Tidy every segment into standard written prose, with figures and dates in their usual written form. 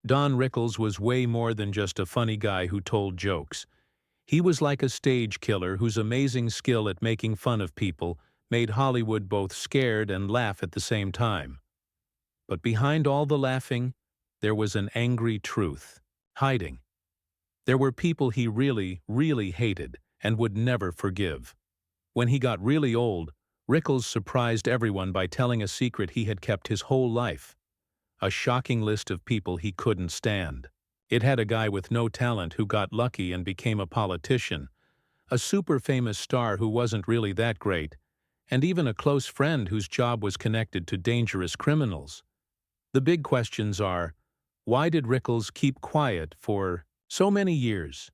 Don Rickles was way more than just a funny guy who told jokes. He was like a stage killer whose amazing skill at making fun of people made Hollywood both scared and laugh at the same time. But behind all the laughing, there was an angry truth, hiding. There were people he really, really hated and would never forgive. When he got really old, Rickles surprised everyone by telling a secret he had kept his whole life. A shocking list of people he couldn't stand. It had a guy with no talent who got lucky and became a politician, a super famous star who wasn't really that great, and even a close friend whose job was connected to dangerous criminals. The big questions are, why did Rickles keep quiet for so many years?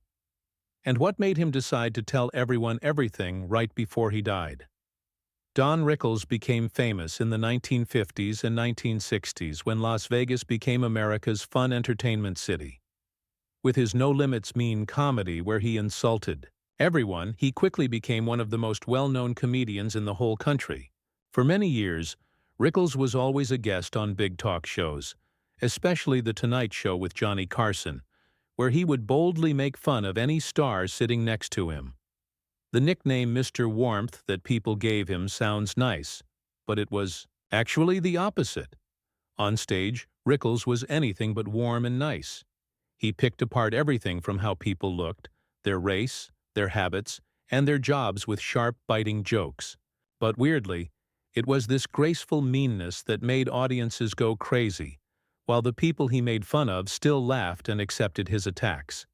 And what made him decide to tell everyone everything right before he died? Don Rickles became famous in the 1950s and 1960s when Las Vegas became America's fun entertainment city. With his no-limits mean comedy where he insulted everyone, he quickly became one of the most well-known comedians in the whole country. For many years, Rickles was always a guest on big talk shows, especially The Tonight Show with Johnny Carson, where he would boldly make fun of any star sitting next to him. The nickname Mr. Warmth that people gave him sounds nice, but it was actually the opposite. On stage, Rickles was anything but warm and nice. He picked apart everything from how people looked, their race, their habits, and their jobs with sharp, biting jokes. But weirdly, it was this graceful meanness that made audiences go crazy, while the people he made fun of still laughed and accepted his attacks.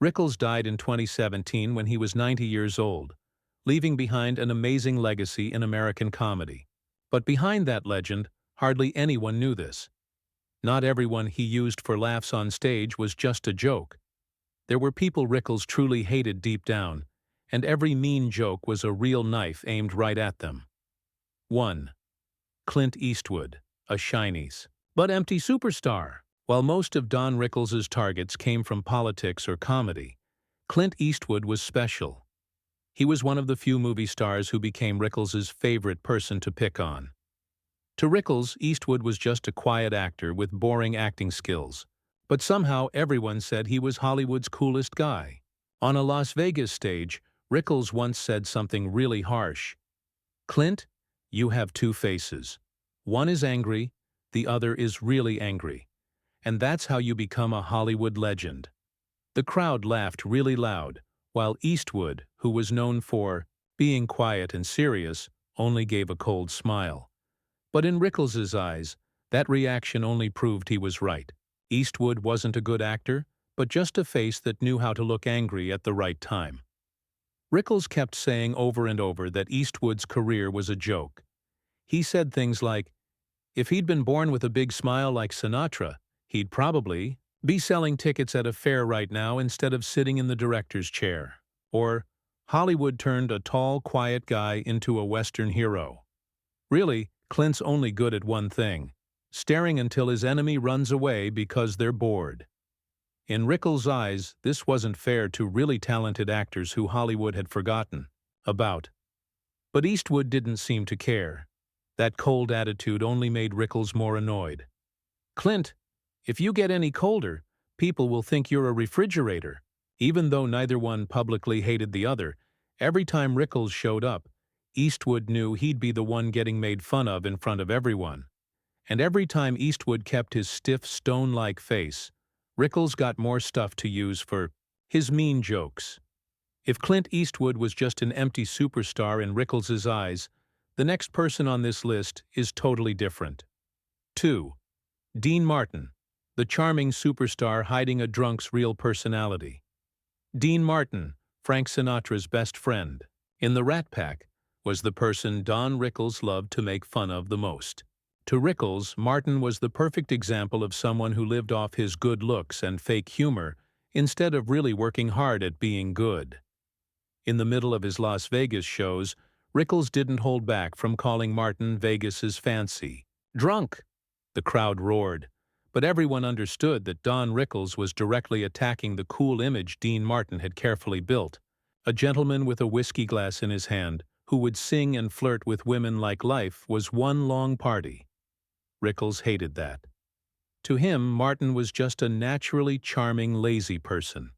Rickles died in 2017 when he was 90 years old, leaving behind an amazing legacy in American comedy. But behind that legend, hardly anyone knew this. Not everyone he used for laughs on stage was just a joke. There were people Rickles truly hated deep down, and every mean joke was a real knife aimed right at them. 1. Clint Eastwood, a shinies but empty superstar. While most of Don Rickles' targets came from politics or comedy, Clint Eastwood was special. He was one of the few movie stars who became Rickles' favorite person to pick on. To Rickles, Eastwood was just a quiet actor with boring acting skills, but somehow everyone said he was Hollywood's coolest guy. On a Las Vegas stage, Rickles once said something really harsh. "Clint, you have two faces. One is angry, the other is really angry. And that's how you become a Hollywood legend." The crowd laughed really loud, while Eastwood, who was known for being quiet and serious, only gave a cold smile. But in Rickles' eyes, that reaction only proved he was right. Eastwood wasn't a good actor, but just a face that knew how to look angry at the right time. Rickles kept saying over and over that Eastwood's career was a joke. He said things like, if he'd been born with a big smile like Sinatra, he'd probably be selling tickets at a fair right now instead of sitting in the director's chair. Or, Hollywood turned a tall, quiet guy into a Western hero. Really, Clint's only good at one thing: staring until his enemy runs away because they're bored. In Rickles' eyes, this wasn't fair to really talented actors who Hollywood had forgotten about. But Eastwood didn't seem to care. That cold attitude only made Rickles more annoyed. "Clint, if you get any colder, people will think you're a refrigerator." Even though neither one publicly hated the other, every time Rickles showed up, Eastwood knew he'd be the one getting made fun of in front of everyone. And every time Eastwood kept his stiff, stone-like face, Rickles got more stuff to use for his mean jokes. If Clint Eastwood was just an empty superstar in Rickles' eyes, the next person on this list is totally different. 2. Dean Martin, the charming superstar hiding a drunk's real personality. Dean Martin, Frank Sinatra's best friend, in the Rat Pack, was the person Don Rickles loved to make fun of the most. To Rickles, Martin was the perfect example of someone who lived off his good looks and fake humor instead of really working hard at being good. In the middle of his Las Vegas shows, Rickles didn't hold back from calling Martin Vegas's fancy drunk. The crowd roared, but everyone understood that Don Rickles was directly attacking the cool image Dean Martin had carefully built, a gentleman with a whiskey glass in his hand who would sing and flirt with women like life was one long party. Rickles hated that. To him, Martin was just a naturally charming, lazy person.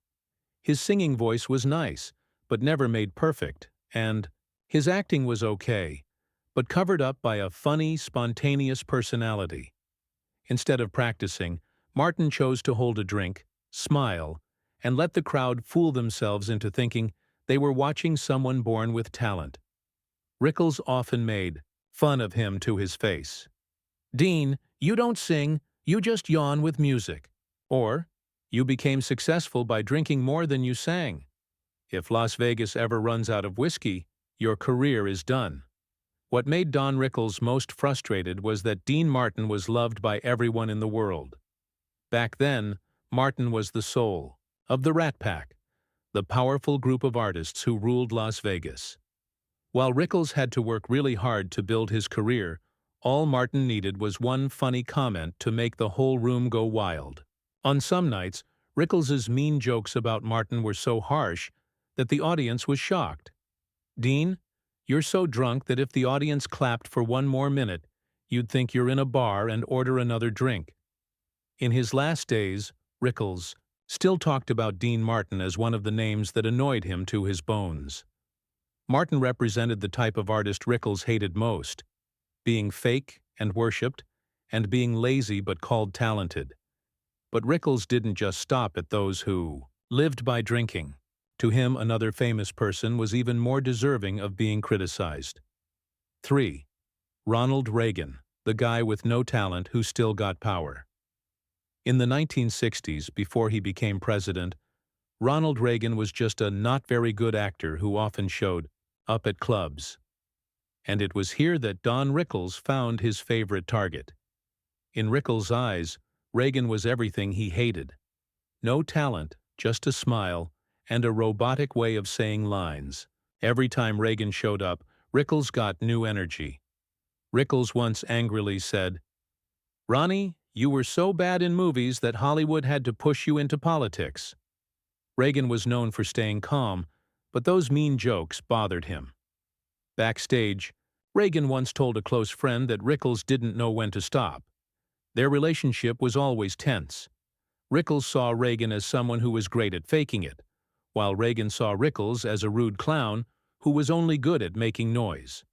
His singing voice was nice, but never made perfect, and his acting was okay, but covered up by a funny, spontaneous personality. Instead of practicing, Martin chose to hold a drink, smile, and let the crowd fool themselves into thinking they were watching someone born with talent. Rickles often made fun of him to his face. "Dean, you don't sing, you just yawn with music." Or, "You became successful by drinking more than you sang. If Las Vegas ever runs out of whiskey, your career is done." What made Don Rickles most frustrated was that Dean Martin was loved by everyone in the world. Back then, Martin was the soul of the Rat Pack, the powerful group of artists who ruled Las Vegas. While Rickles had to work really hard to build his career, all Martin needed was one funny comment to make the whole room go wild. On some nights, Rickles's mean jokes about Martin were so harsh that the audience was shocked. "Dean, you're so drunk that if the audience clapped for one more minute, you'd think you're in a bar and order another drink." In his last days, Rickles still talked about Dean Martin as one of the names that annoyed him to his bones. Martin represented the type of artist Rickles hated most, being fake and worshipped, and being lazy but called talented. But Rickles didn't just stop at those who lived by drinking. To him, another famous person was even more deserving of being criticized. 3. Ronald Reagan, the guy with no talent who still got power. In the 1960s, before he became president, Ronald Reagan was just a not very good actor who often showed up at clubs. And it was here that Don Rickles found his favorite target. In Rickles' eyes, Reagan was everything he hated. No talent, just a smile, and a robotic way of saying lines. Every time Reagan showed up, Rickles got new energy. Rickles once angrily said, "Ronnie, you were so bad in movies that Hollywood had to push you into politics." Reagan was known for staying calm, but those mean jokes bothered him. Backstage, Reagan once told a close friend that Rickles didn't know when to stop. Their relationship was always tense. Rickles saw Reagan as someone who was great at faking it, while Reagan saw Rickles as a rude clown who was only good at making noise.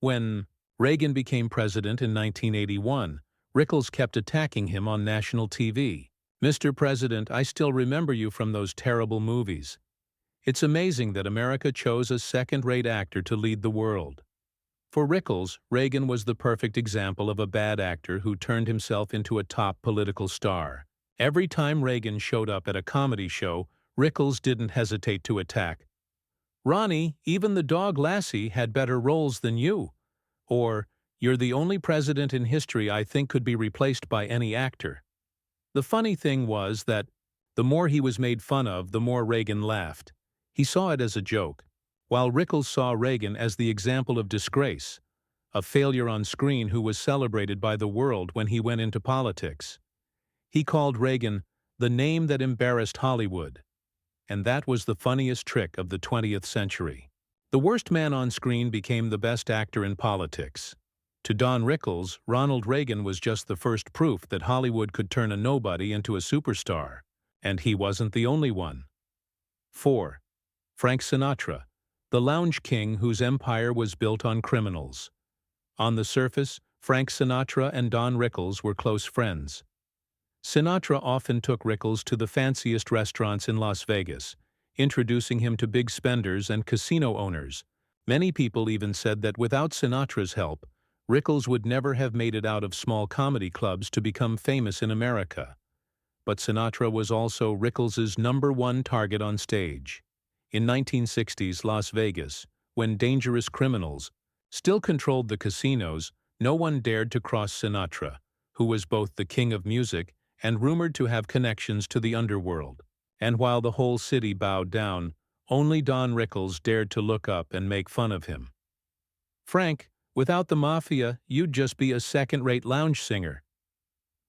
When Reagan became president in 1981, Rickles kept attacking him on national TV. "Mr. President, I still remember you from those terrible movies. It's amazing that America chose a second-rate actor to lead the world." For Rickles, Reagan was the perfect example of a bad actor who turned himself into a top political star. Every time Reagan showed up at a comedy show, Rickles didn't hesitate to attack. "Ronnie, even the dog Lassie had better roles than you." Or, "You're the only president in history I think could be replaced by any actor." The funny thing was that the more he was made fun of, the more Reagan laughed. He saw it as a joke, while Rickles saw Reagan as the example of disgrace, a failure on screen who was celebrated by the world when he went into politics. He called Reagan the name that embarrassed Hollywood. And that was the funniest trick of the 20th century. The worst man on screen became the best actor in politics. To Don Rickles, Ronald Reagan was just the first proof that Hollywood could turn a nobody into a superstar. And he wasn't the only one. 4. Frank Sinatra, the lounge king whose empire was built on criminals. On the surface, Frank Sinatra and Don Rickles were close friends. Sinatra often took Rickles to the fanciest restaurants in Las Vegas, introducing him to big spenders and casino owners. Many people even said that without Sinatra's help, Rickles would never have made it out of small comedy clubs to become famous in America. But Sinatra was also Rickles's #1 target on stage. In 1960s Las Vegas, when dangerous criminals still controlled the casinos, no one dared to cross Sinatra, who was both the king of music and rumored to have connections to the underworld. And while the whole city bowed down, only Don Rickles dared to look up and make fun of him. "Frank, without the mafia, you'd just be a second-rate lounge singer."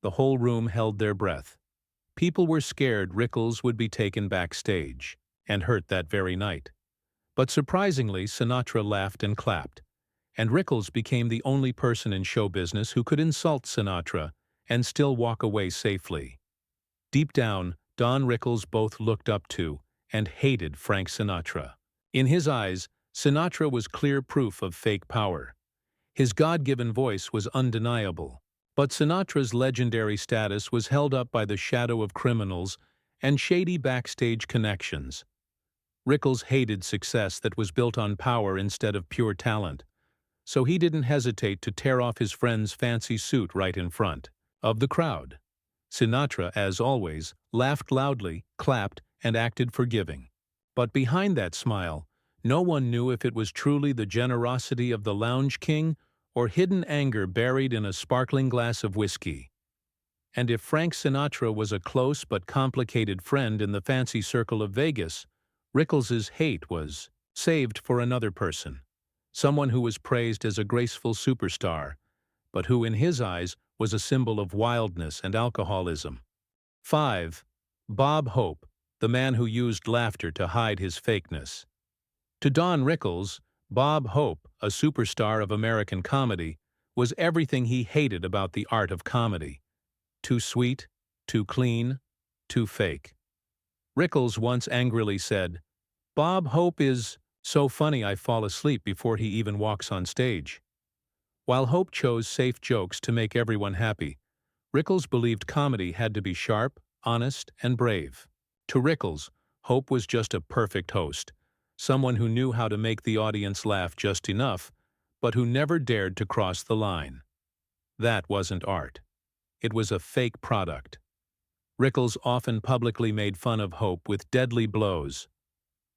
The whole room held their breath. People were scared Rickles would be taken backstage and hurt that very night. But surprisingly, Sinatra laughed and clapped, and Rickles became the only person in show business who could insult Sinatra and still walk away safely. Deep down, Don Rickles both looked up to and hated Frank Sinatra. In his eyes, Sinatra was clear proof of fake power. His God-given voice was undeniable. But Sinatra's legendary status was held up by the shadow of criminals and shady backstage connections. Rickles hated success that was built on power instead of pure talent, so he didn't hesitate to tear off his friend's fancy suit right in front of the crowd. Sinatra, as always, laughed loudly, clapped, and acted forgiving. But behind that smile, no one knew if it was truly the generosity of the lounge king or hidden anger buried in a sparkling glass of whiskey. And if Frank Sinatra was a close but complicated friend in the fancy circle of Vegas, Rickles's hate was saved for another person, someone who was praised as a graceful superstar, but who in his eyes was a symbol of wildness and alcoholism. 5. Bob Hope, the man who used laughter to hide his fakeness. To Don Rickles, Bob Hope, a superstar of American comedy, was everything he hated about the art of comedy. Too sweet, too clean, too fake. Rickles once angrily said, "Bob Hope is so funny I fall asleep before he even walks on stage." While Hope chose safe jokes to make everyone happy, Rickles believed comedy had to be sharp, honest, and brave. To Rickles, Hope was just a perfect host, someone who knew how to make the audience laugh just enough, but who never dared to cross the line. That wasn't art. It was a fake product. Rickles often publicly made fun of Hope with deadly blows.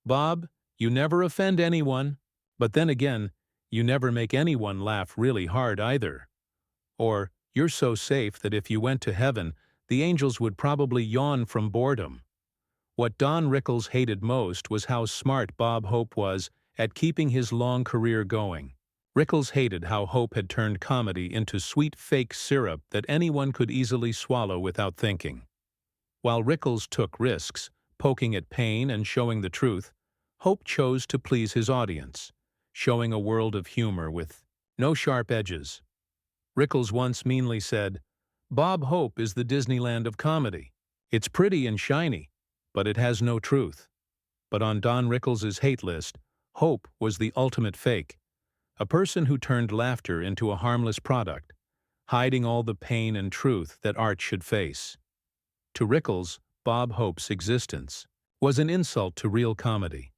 "Bob, you never offend anyone, but then again, you never make anyone laugh really hard either." Or, "You're so safe that if you went to heaven, the angels would probably yawn from boredom." What Don Rickles hated most was how smart Bob Hope was at keeping his long career going. Rickles hated how Hope had turned comedy into sweet fake syrup that anyone could easily swallow without thinking. While Rickles took risks, poking at pain and showing the truth, Hope chose to please his audience, showing a world of humor with no sharp edges. Rickles once meanly said, "Bob Hope is the Disneyland of comedy. It's pretty and shiny, but it has no truth." But on Don Rickles's hate list, Hope was the ultimate fake, a person who turned laughter into a harmless product, hiding all the pain and truth that art should face. To Rickles, Bob Hope's existence was an insult to real comedy.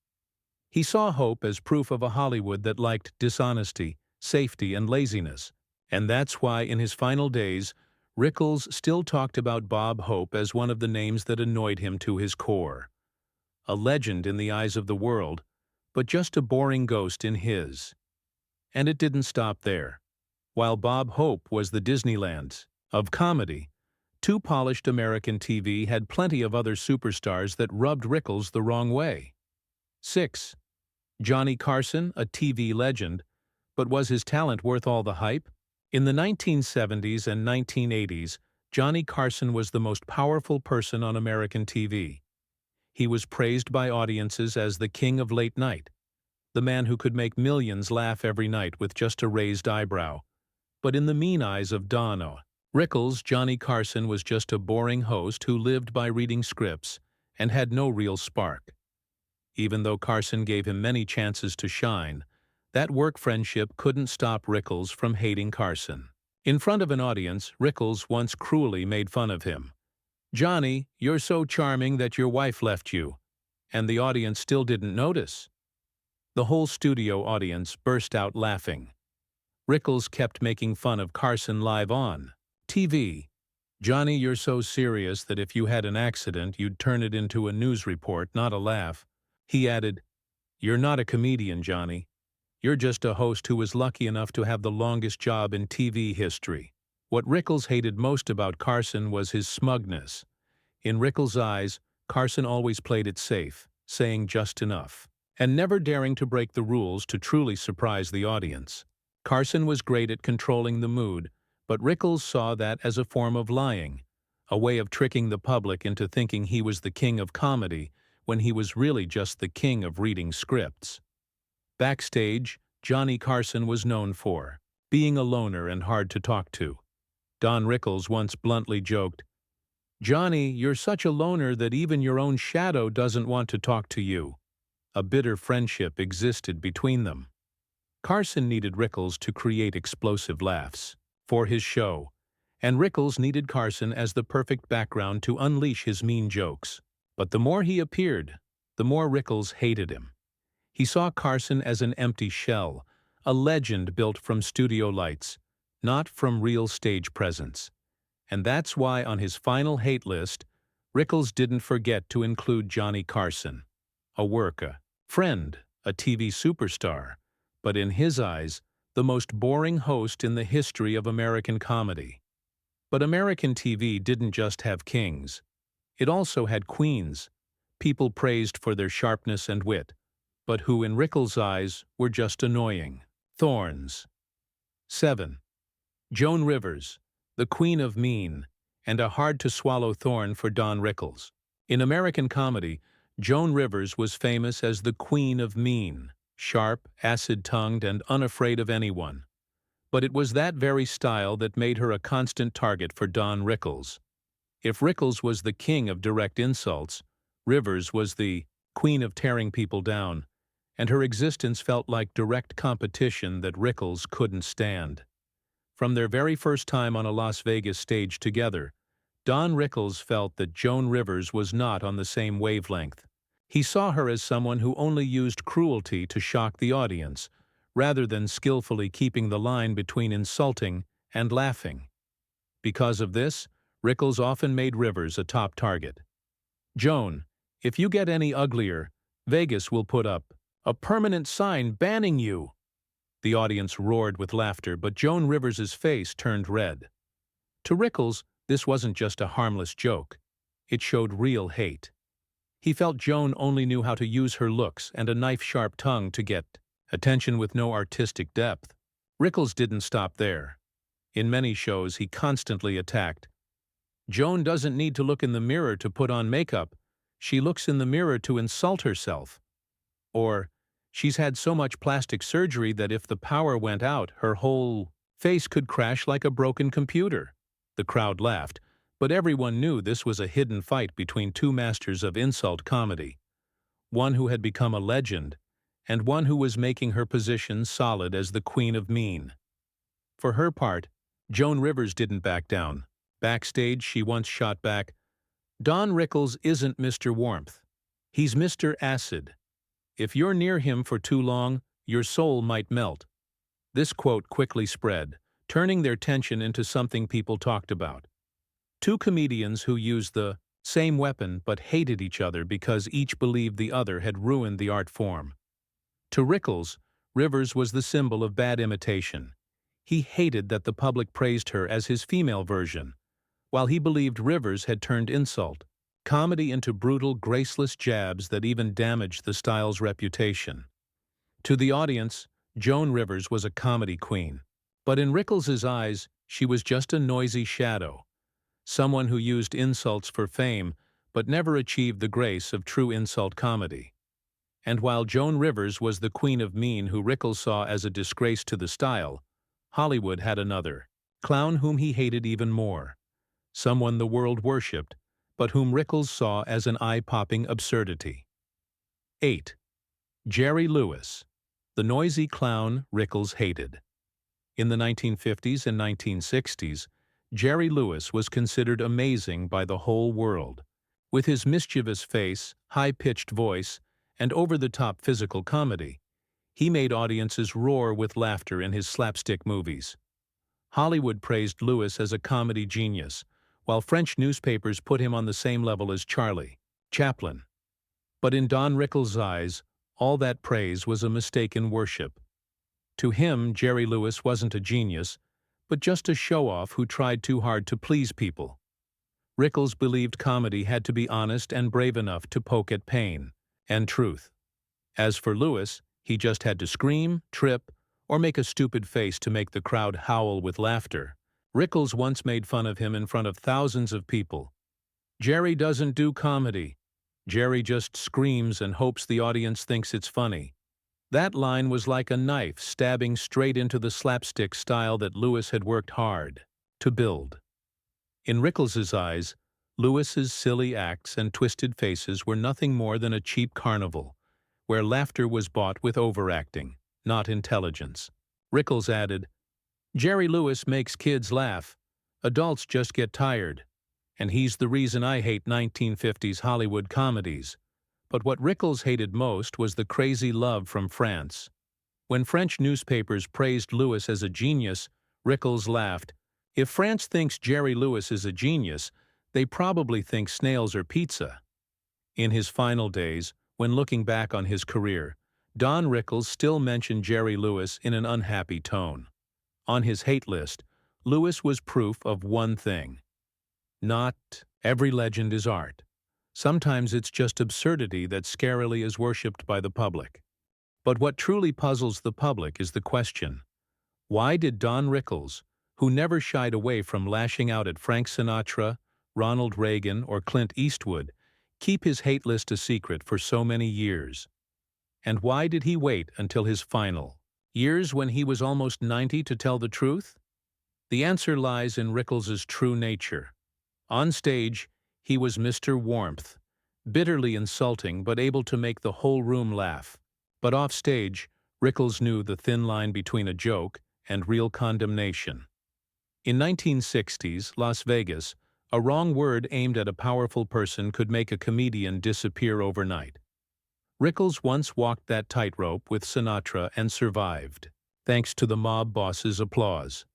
He saw Hope as proof of a Hollywood that liked dishonesty, safety, and laziness, and that's why in his final days, Rickles still talked about Bob Hope as one of the names that annoyed him to his core. A legend in the eyes of the world, but just a boring ghost in his. And it didn't stop there. While Bob Hope was the Disneyland of comedy, too polished American TV had plenty of other superstars that rubbed Rickles the wrong way. 6. Johnny Carson, a TV legend, but was his talent worth all the hype? In the 1970s and 1980s, Johnny Carson was the most powerful person on American TV. He was praised by audiences as the king of late night, the man who could make millions laugh every night with just a raised eyebrow. But in the mean eyes of Don Rickles, Johnny Carson was just a boring host who lived by reading scripts and had no real spark. Even though Carson gave him many chances to shine, that work friendship couldn't stop Rickles from hating Carson. In front of an audience, Rickles once cruelly made fun of him. "Johnny, you're so charming that your wife left you." And the audience still didn't notice. The whole studio audience burst out laughing. Rickles kept making fun of Carson live on TV. "Johnny, you're so serious that if you had an accident, you'd turn it into a news report, not a laugh." He added, "You're not a comedian, Johnny. You're just a host who was lucky enough to have the longest job in TV history." What Rickles hated most about Carson was his smugness. In Rickles' eyes, Carson always played it safe, saying just enough, and never daring to break the rules to truly surprise the audience. Carson was great at controlling the mood, but Rickles saw that as a form of lying, a way of tricking the public into thinking he was the king of comedy when he was really just the king of reading scripts. Backstage, Johnny Carson was known for being a loner and hard to talk to. Don Rickles once bluntly joked, "Johnny, you're such a loner that even your own shadow doesn't want to talk to you." A bitter friendship existed between them. Carson needed Rickles to create explosive laughs for his show, and Rickles needed Carson as the perfect background to unleash his mean jokes. But the more he appeared, the more Rickles hated him. He saw Carson as an empty shell, a legend built from studio lights, not from real stage presence. And that's why on his final hate list, Rickles didn't forget to include Johnny Carson, a worker, friend, a TV superstar, but in his eyes, the most boring host in the history of American comedy. But American TV didn't just have kings. It also had queens, people praised for their sharpness and wit, but who in Rickles' eyes were just annoying. Thorns. 7. Joan Rivers, the Queen of Mean, and a hard-to-swallow thorn for Don Rickles. In American comedy, Joan Rivers was famous as the Queen of Mean, sharp, acid-tongued, and unafraid of anyone. But it was that very style that made her a constant target for Don Rickles. If Rickles was the king of direct insults, Rivers was the queen of tearing people down, and her existence felt like direct competition that Rickles couldn't stand. From their very first time on a Las Vegas stage together, Don Rickles felt that Joan Rivers was not on the same wavelength. He saw her as someone who only used cruelty to shock the audience, rather than skillfully keeping the line between insulting and laughing. Because of this, Rickles often made Rivers a top target. "Joan, if you get any uglier, Vegas will put up a permanent sign banning you." The audience roared with laughter, but Joan Rivers's face turned red. To Rickles, this wasn't just a harmless joke. It showed real hate. He felt Joan only knew how to use her looks and a knife-sharp tongue to get attention with no artistic depth. Rickles didn't stop there. In many shows, he constantly attacked. "Joan doesn't need to look in the mirror to put on makeup. She looks in the mirror to insult herself." Or, "She's had so much plastic surgery that if the power went out, her whole face could crash like a broken computer." The crowd laughed, but everyone knew this was a hidden fight between two masters of insult comedy. One who had become a legend, and one who was making her position solid as the Queen of Mean. For her part, Joan Rivers didn't back down. Backstage, she once shot back, "Don Rickles isn't Mr. Warmth. He's Mr. Acid. If you're near him for too long, your soul might melt." This quote quickly spread, turning their tension into something people talked about. Two comedians who used the same weapon but hated each other because each believed the other had ruined the art form. To Rickles, Rivers was the symbol of bad imitation. He hated that the public praised her as his female version, while he believed Rivers had turned insult comedy into brutal, graceless jabs that even damaged the style's reputation. To the audience, Joan Rivers was a comedy queen. But in Rickles' eyes, she was just a noisy shadow, someone who used insults for fame but never achieved the grace of true insult comedy. And while Joan Rivers was the Queen of Mean who Rickles saw as a disgrace to the style, Hollywood had another, clown whom he hated even more, someone the world worshipped, but whom Rickles saw as an eye-popping absurdity. 8. Jerry Lewis, the noisy clown Rickles hated. In the 1950s and 1960s, Jerry Lewis was considered amazing by the whole world. With his mischievous face, high-pitched voice, and over-the-top physical comedy, he made audiences roar with laughter in his slapstick movies. Hollywood praised Lewis as a comedy genius, while French newspapers put him on the same level as Charlie Chaplin. But in Don Rickles' eyes, all that praise was a mistaken worship. To him, Jerry Lewis wasn't a genius, but just a show-off who tried too hard to please people. Rickles believed comedy had to be honest and brave enough to poke at pain and truth. As for Lewis, he just had to scream, trip, or make a stupid face to make the crowd howl with laughter. Rickles once made fun of him in front of thousands of people. "Jerry doesn't do comedy. Jerry just screams and hopes the audience thinks it's funny." That line was like a knife stabbing straight into the slapstick style that Lewis had worked hard to build. In Rickles's eyes, Lewis's silly acts and twisted faces were nothing more than a cheap carnival, where laughter was bought with overacting, not intelligence. Rickles added, "Jerry Lewis makes kids laugh. Adults just get tired. And he's the reason I hate 1950s Hollywood comedies." But what Rickles hated most was the crazy love from France. When French newspapers praised Lewis as a genius, Rickles laughed. If France thinks Jerry Lewis is a genius, they probably think snails are pizza. In his final days, when looking back on his career, Don Rickles still mentioned Jerry Lewis in an unhappy tone. On his hate list, Lewis was proof of one thing. Not every legend is art. Sometimes it's just absurdity that scarily is worshipped by the public. But what truly puzzles the public is the question: why did Don Rickles, who never shied away from lashing out at Frank Sinatra, Ronald Reagan, or Clint Eastwood, keep his hate list a secret for so many years? And why did he wait until his final years, when he was almost 90, to tell the truth? The answer lies in Rickles's true nature. On stage, he was Mr. Warmth, bitterly insulting but able to make the whole room laugh. But off stage, Rickles knew the thin line between a joke and real condemnation. In 1960s Las Vegas, a wrong word aimed at a powerful person could make a comedian disappear overnight. Rickles once walked that tightrope with Sinatra and survived, thanks to the mob boss's applause.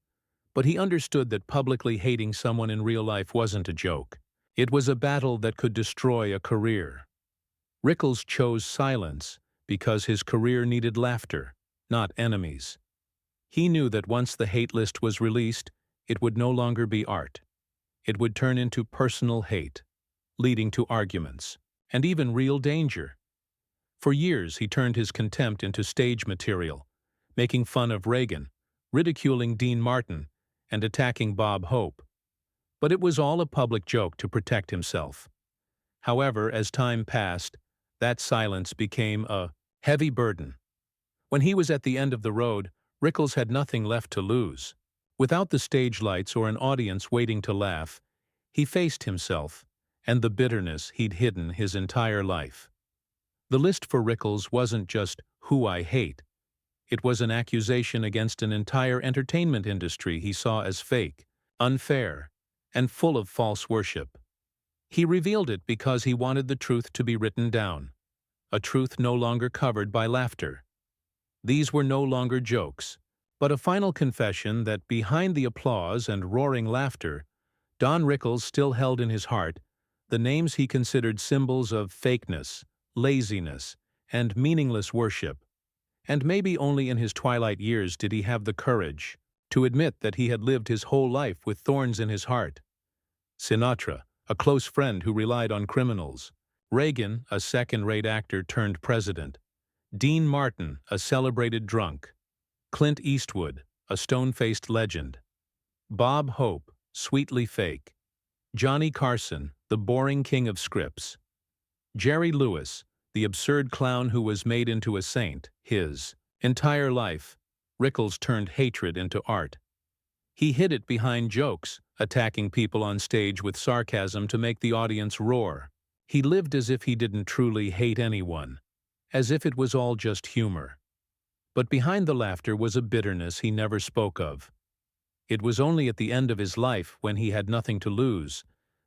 But he understood that publicly hating someone in real life wasn't a joke. It was a battle that could destroy a career. Rickles chose silence because his career needed laughter, not enemies. He knew that once the hate list was released, it would no longer be art. It would turn into personal hate, leading to arguments, and even real danger. For years, he turned his contempt into stage material, making fun of Reagan, ridiculing Dean Martin, and attacking Bob Hope. But it was all a public joke to protect himself. However, as time passed, that silence became a heavy burden. When he was at the end of the road, Rickles had nothing left to lose. Without the stage lights or an audience waiting to laugh, he faced himself and the bitterness he'd hidden his entire life. The list for Rickles wasn't just "who I hate." It was an accusation against an entire entertainment industry he saw as fake, unfair, and full of false worship. He revealed it because he wanted the truth to be written down, a truth no longer covered by laughter. These were no longer jokes, but a final confession that behind the applause and roaring laughter, Don Rickles still held in his heart the names he considered symbols of fakeness, laziness, and meaningless worship. And maybe only in his twilight years did he have the courage to admit that he had lived his whole life with thorns in his heart. Sinatra, a close friend who relied on criminals. Reagan, a second-rate actor turned president. Dean Martin, a celebrated drunk. Clint Eastwood, a stone-faced legend. Bob Hope, sweetly fake. Johnny Carson, the boring king of scripts. Jerry Lewis, the absurd clown who was made into a saint. His entire life, Rickles turned hatred into art. He hid it behind jokes, attacking people on stage with sarcasm to make the audience roar. He lived as if he didn't truly hate anyone, as if it was all just humor. But behind the laughter was a bitterness he never spoke of. It was only at the end of his life, when he had nothing to lose,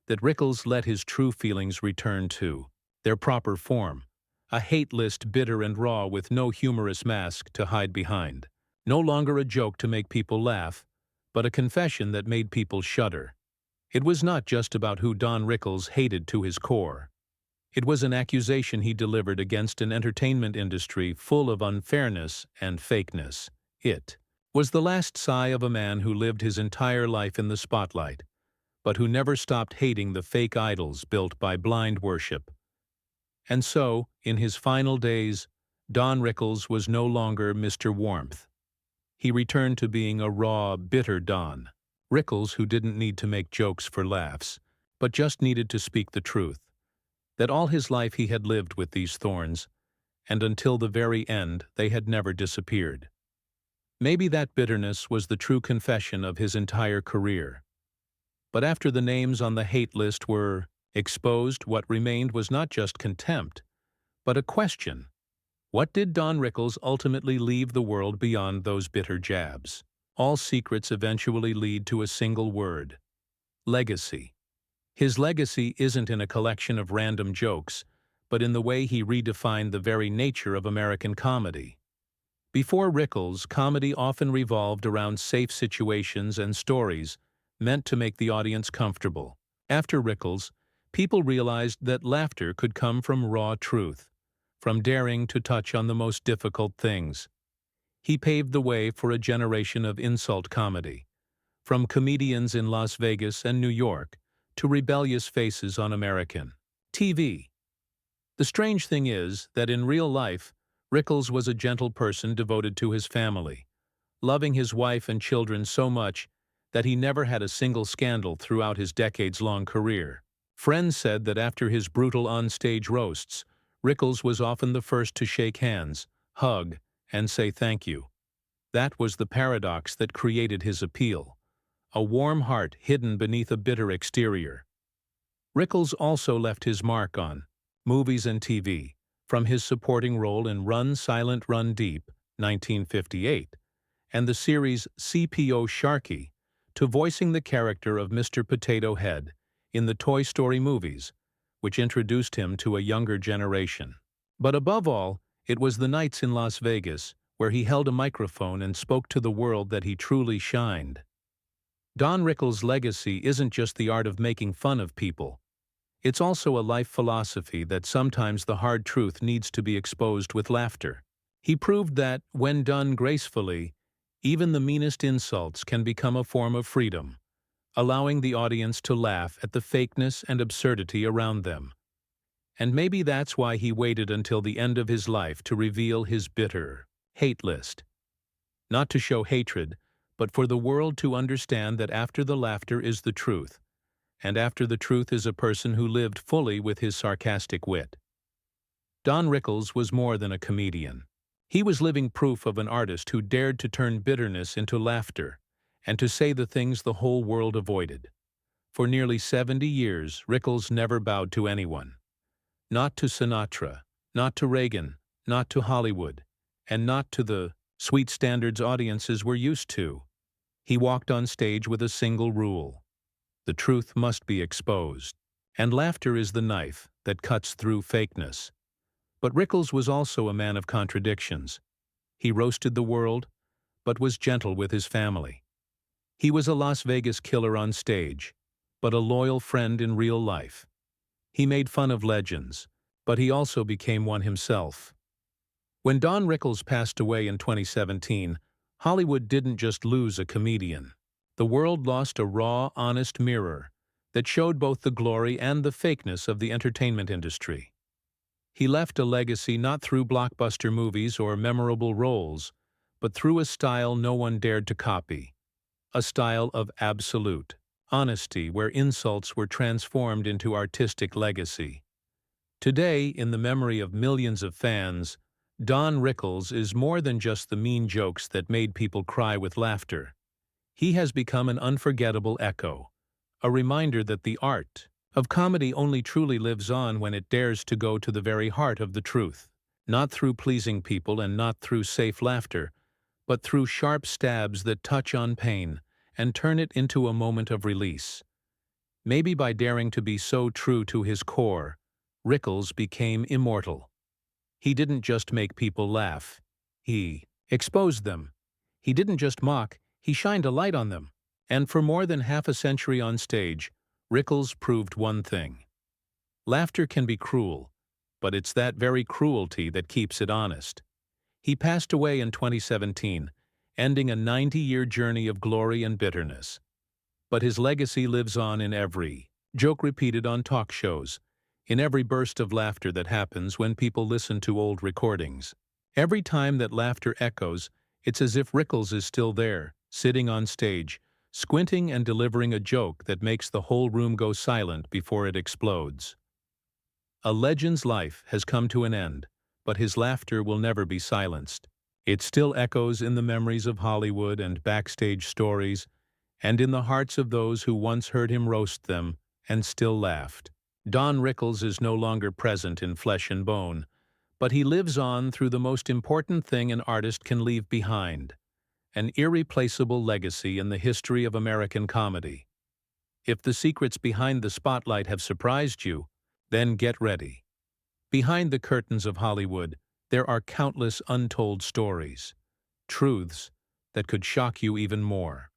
that Rickles let his true feelings return to their proper form, a hate list bitter and raw with no humorous mask to hide behind. No longer a joke to make people laugh, but a confession that made people shudder. It was not just about who Don Rickles hated to his core. It was an accusation he delivered against an entertainment industry full of unfairness and fakeness. It was the last sigh of a man who lived his entire life in the spotlight, but who never stopped hating the fake idols built by blind worship. And so, in his final days, Don Rickles was no longer Mr. Warmth. He returned to being a raw, bitter Don. Rickles, who didn't need to make jokes for laughs, but just needed to speak the truth. That all his life he had lived with these thorns, and until the very end they had never disappeared. Maybe that bitterness was the true confession of his entire career. But after the names on the hate list were exposed, what remained was not just contempt, but a question. What did Don Rickles ultimately leave the world beyond those bitter jabs? All secrets eventually lead to a single word: legacy. His legacy isn't in a collection of random jokes, but in the way he redefined the very nature of American comedy. Before Rickles, comedy often revolved around safe situations and stories meant to make the audience comfortable. After Rickles, people realized that laughter could come from raw truth, from daring to touch on the most difficult things. He paved the way for a generation of insult comedy, from comedians in Las Vegas and New York to rebellious faces on American TV. The strange thing is that in real life, Rickles was a gentle person devoted to his family, loving his wife and children so much that he never had a single scandal throughout his decades-long career. Friends said that after his brutal on-stage roasts, Rickles was often the first to shake hands, hug, and say thank you. That was the paradox that created his appeal, a warm heart hidden beneath a bitter exterior. Rickles also left his mark on movies and TV, from his supporting role in Run, Silent, Run Deep, 1958, and the series CPO Sharky, to voicing the character of Mr. Potato Head in the Toy Story movies, which introduced him to a younger generation. But above all, it was the nights in Las Vegas where he held a microphone and spoke to the world that he truly shined. Don Rickles' legacy isn't just the art of making fun of people. It's also a life philosophy that sometimes the hard truth needs to be exposed with laughter. He proved that, when done gracefully, even the meanest insults can become a form of freedom, allowing the audience to laugh at the fakeness and absurdity around them. And maybe that's why he waited until the end of his life to reveal his bitter hate list. Not to show hatred, but for the world to understand that after the laughter is the truth, and after the truth is a person who lived fully with his sarcastic wit. Don Rickles was more than a comedian. He was living proof of an artist who dared to turn bitterness into laughter, and to say the things the whole world avoided. For nearly 70 years, Rickles never bowed to anyone. Not to Sinatra, not to Reagan, not to Hollywood, and not to the sweet standards audiences were used to. He walked on stage with a single rule: the truth must be exposed. And laughter is the knife that cuts through fakeness. But Rickles was also a man of contradictions. He roasted the world, but was gentle with his family. He was a Las Vegas killer on stage, but a loyal friend in real life. He made fun of legends, but he also became one himself. When Don Rickles passed away in 2017, Hollywood didn't just lose a comedian. The world lost a raw, honest mirror that showed both the glory and the fakeness of the entertainment industry. He left a legacy not through blockbuster movies or memorable roles, but through a style no one dared to copy, a style of absolute honesty where insults were transformed into artistic legacy. Today, in the memory of millions of fans, Don Rickles is more than just the mean jokes that made people cry with laughter. He has become an unforgettable echo, a reminder that the art of comedy only truly lives on when it dares to go to the very heart of the truth, not through pleasing people and not through safe laughter, but through sharp stabs that touch on pain and turn it into a moment of release. Maybe by daring to be so true to his core, Rickles became immortal. He didn't just make people laugh. He exposed them. He didn't just mock, he shined a light on them. And for more than half a century on stage, Rickles proved one thing: laughter can be cruel, but it's that very cruelty that keeps it honest. He passed away in 2017, ending a 90-year journey of glory and bitterness. But his legacy lives on in every joke repeated on talk shows, in every burst of laughter that happens when people listen to old recordings. Every time that laughter echoes, it's as if Rickles is still there, sitting on stage, squinting and delivering a joke that makes the whole room go silent before it explodes. A legend's life has come to an end, but his laughter will never be silenced. It still echoes in the memories of Hollywood and backstage stories, and in the hearts of those who once heard him roast them and still laughed. Don Rickles is no longer present in flesh and bone, but he lives on through the most important thing an artist can leave behind, an irreplaceable legacy in the history of American comedy. If the secrets behind the spotlight have surprised you, then get ready. Behind the curtains of Hollywood, there are countless untold stories, truths that could shock you even more.